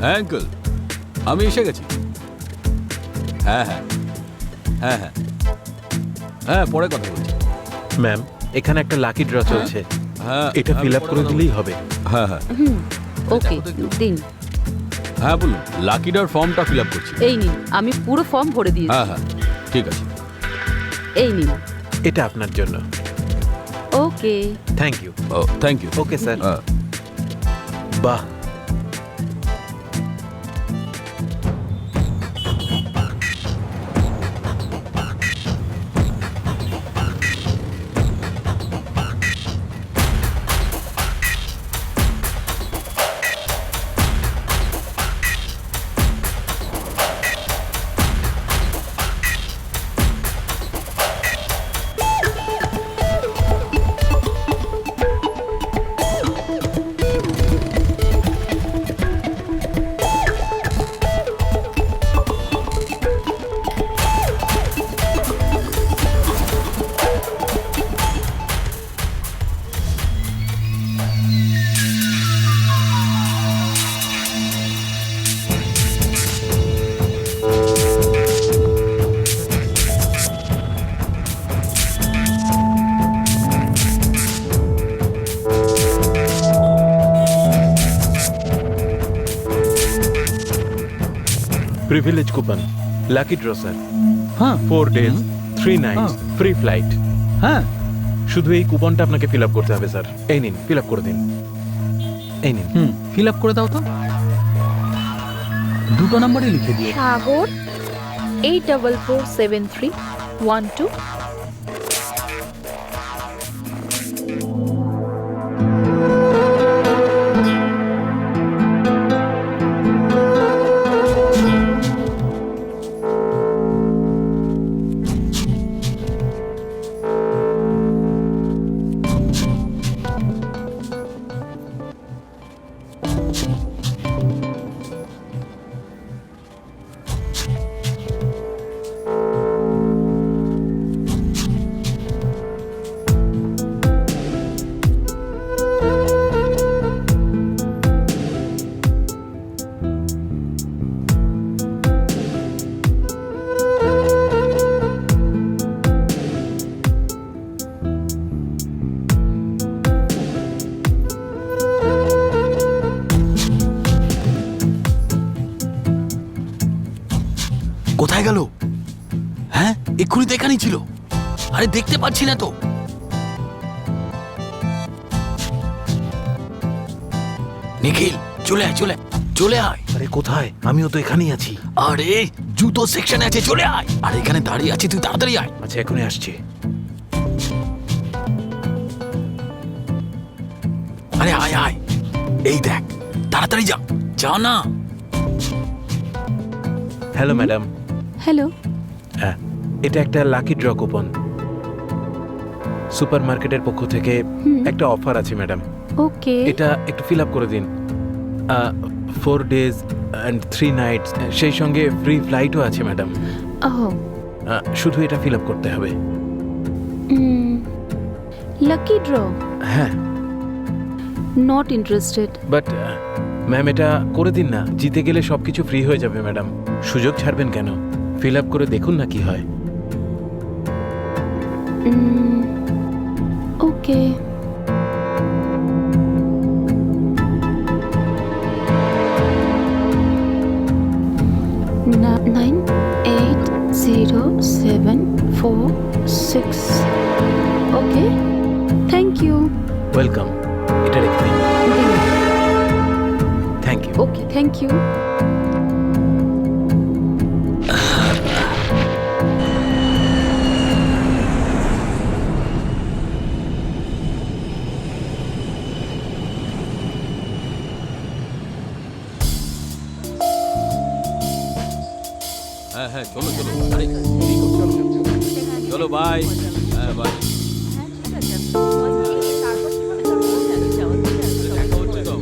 হ্যাঁ আঙ্কেল, আমি এসে গেছি। হ্যাঁ হ্যাঁ হ্যাঁ হ্যাঁ হ্যাঁ, পরে কথা বলছি। ম্যাম, এখানে একটা লাকি ড্র চলছে, হ্যাঁ, এটা ফিল আপ করে দিলেই হবে। হ্যাঁ হ্যাঁ ওকে দিন। হ্যাঁ বলুন, লাকি ড্রর ফর্মটা ফিল আপ করছি। এই নিন, আমি পুরো ফর্ম ভরে দিয়েছি। হ্যাঁ হ্যাঁ ঠিক আছে। এই নিন। এটা আপনার জন্য। ওকে। Thank you. ও থ্যাংক ইউ। Okay sir. হ্যাঁ বাহ, privilege coupon, lucky draw sir. হ্যাঁ 4 days 3 nights ফ্রি ফ্লাইট। হ্যাঁ শুধু এই কুপনটা আপনাকে ফিল আপ করতে হবে স্যার। এই নিন, ফিল আপ করে দিন। এই নিন। ফিল আপ করে দাও তো। দুটো নাম্বারই লিখে দিয়ে। সাগর 844731 কোথায় গেল? হ্যাঁ এক্ষুনি তো এখানেই ছিল। আরে দেখতে পাচ্ছি না তো। নিখিল চলে আয়, চলে চলে আয়। আরে কোথায়? আমিও তো এখানেই আছি। আরে জুতো সেকশনে আছে, চলে আয়। আর এখানে দাঁড়িয়ে আছি, তুই তাড়াতাড়ি আয়। আচ্ছা, এখনই আসছি। আরে আয় আয়, এই দেখ, তাড়াতাড়ি যা, যা না। Hello madam. হ্যালো। হ্যাঁ, এটা একটা লাকি ড্র কুপন। সুপার মার্কেটের পক্ষ থেকে একটা অফার আছে ম্যাডাম। ওকে। এটা একটু ফিল আপ করে দিন। 4 days and 3 nights, সেই সঙ্গে ফ্রি ফ্লাইটও আছে ম্যাডাম। ওহ, শুধু এটা ফিল আপ করতে হবে। Lucky draw. হ্যাঁ, নট ইন্টারেস্টেড। বাট ম্যাম এটা করে দিন না, জিতে গেলে সবকিছু ফ্রি হয়ে যাবে ম্যাডাম। সুযোগ ছাড়বেন কেন? ফিল আপ করে দেখুন না কি হয়। ওকে। না 980746। Okay, thank you. ওয়েলকাম। এটা রেখে দিন। Thank you. Okay, thank you. হ্যাঁ হ্যাঁ চলো চলো, আরে চলো বাই। হ্যাঁ বাই। দেখা হচ্ছে তো।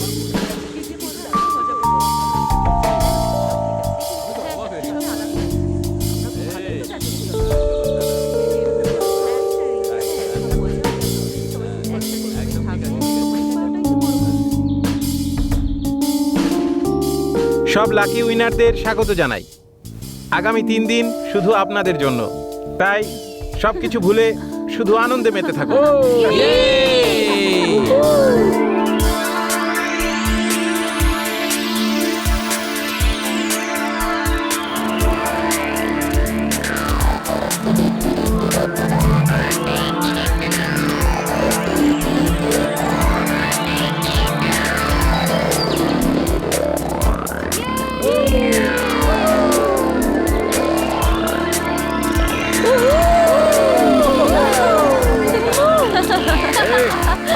সব লাকি উইনারদের স্বাগত জানাই। আগামী 3 দিন শুধু আপনাদের জন্য, তাই সবকিছু ভুলে শুধু আনন্দে মেতে থাকুন।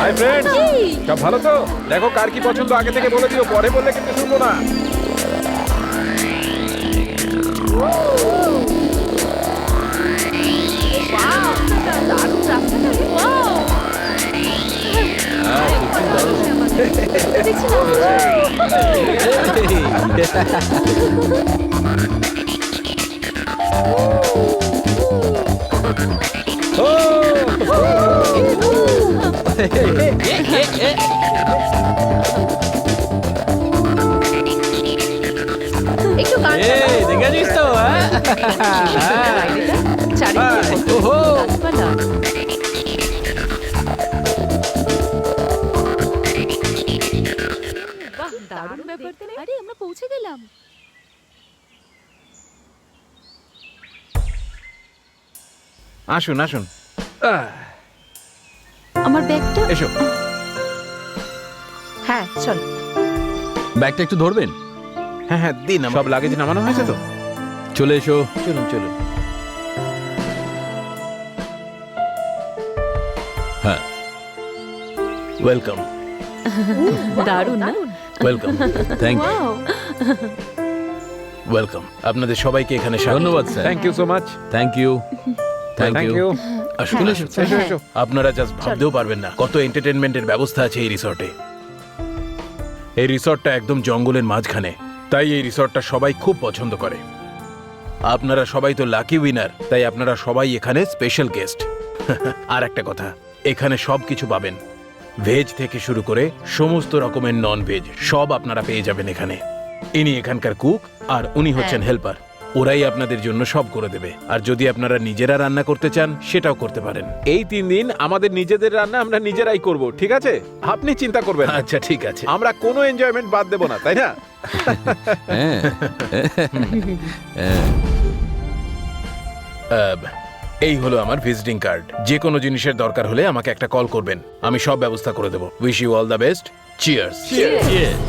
হাই ফ্রেন্ডস, সব ভালো তো? দেখো কার কি পছন্দ আগে থেকে বলে দিও, পরে বললে কিন্তু শুনবো না। একটু গান দেখেছিস তো? ওহো, দারুণ ব্যাপার তো। আরে আমরা পৌঁছে গেলাম। আসুন আসুন, আমার ব্যাগটা। এসো। হ্যাঁ চল। ব্যাগটা একটু ধরবেন? হ্যাঁ হ্যাঁ দিন, সব লাগেজ নামানো হয়েছে তো? চলে এসো। চলুন চলুন। হ্যাঁ, ওয়েলকাম দারুণ না? Welcome thank you. Wow. Welcome. আপনাদের সবাইকে এখানে স্বাগত। ধন্যবাদ, sir. Thank you so much. Thank you, thank you. আসুন আসুন, এসো এসো। আপনারা জাস্ট ভাবতেও পারবেন না কত এন্টারটেনমেন্টের ব্যবস্থা আছে এই রিসর্টে। এই রিসর্টটা একদম জঙ্গলের মাঝখানে, তাই এই রিসর্টটা সবাই খুব পছন্দ করে। আপনারা সবাই তো লাকি উইনার, তাই আপনারা সবাই এখানে স্পেশাল গেস্ট। আর একটা কথা, এখানে সব কিছু পাবেন, ভেজ থেকে শুরু করে সমস্ত রকমের নন ভেজ সব আপনারা পেয়ে যাবেন এখানে। ইনি এখানকার কুক আর উনি হচ্ছেন হেল্পার। ওরাই আপনাদের জন্য সব করে দেবে। আর যদি আপনারা নিজেরা রান্না করতে চান সেটাও করতে পারেন। এই 3 দিন আমাদের নিজেদের রান্না আমরা নিজেরাই করব, ঠিক আছে? আপনি চিন্তা করবেন। আচ্ছা ঠিক আছে, আমরা কোনো এনজয়মেন্ট বাদ দেব না, তাই না? হ্যাঁ, হ্যাঁ। এই হলো আমার ভিজিটিং কার্ড। যে কোনো জিনিসের দরকার হলে আমাকে একটা কল করবেন, আমি সব ব্যবস্থা করে দেবো। Wish you all the best. Cheers. Cheers.